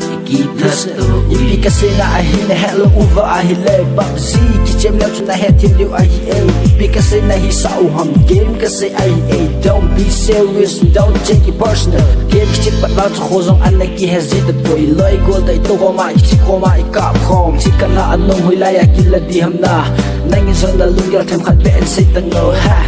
Ipi kasi na ahi na hello uva ahi le PUBG Kichem leo tuna hetin liu ahi Ipi kasi na hi sa uham game kasi ahi Don't be serious, don't take it personal Game kichik pat lao tu khozong anna ki hesitate boy Loi gol da ito koma kichik koma ikap khom Chika na anong hui laya kila di ham na Nangin son na lungyal tem khat ben say tango ha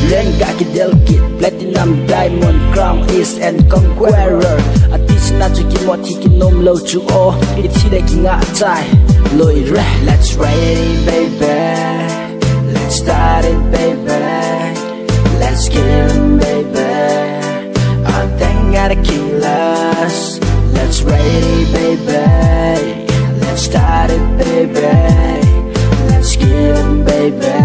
Lenga ki del kit Platinum, diamond, crown, ace and conqueror Ati na chu ki mo thi ki nom lo chu o Iti da ki nga tai Loi re Let's ride it baby Let's start it baby Let's get it baby I think gotta kill us Let's ride it baby Let's start it baby Let's get it baby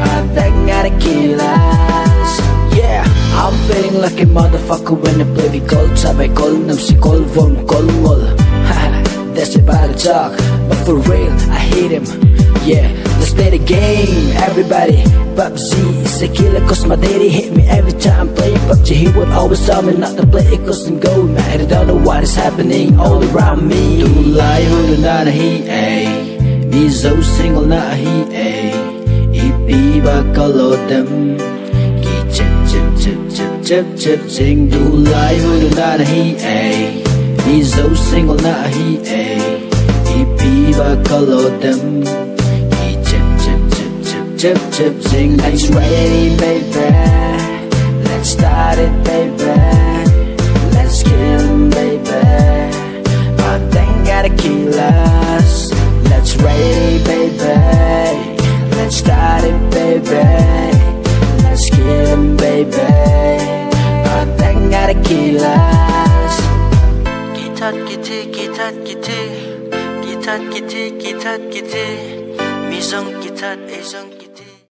I think gotta kill us Yeah I'm feeling like a motherfucker when I play the cold Sabi call nam si call vom call mol That's about to talk But for real I hate him Yeah let's play the game everybody PUBG is a killer cause my daddy hit me every time playing PUBG He would always tell me not to play it cause I'm gold Man I don't know what is happening all around me Du lai hu na na hi ay Mi zo single na hi ay Ipi ba kalo dem Ki chip chip chip chip chip chip Sing du lai hu na na hi ay Mi zo single na hi ay Ipi ba kalo dem Ki chip chip chip chip chip chip Sing let's ride it baby Let's start it baby Let's kill it baby I think gotta kill us Let's ride it baby Let's start it baby Let's kill it baby I think gotta kill us Gitat giti gitat giti Gitat giti gitat giti Mi zong gitat e zong giti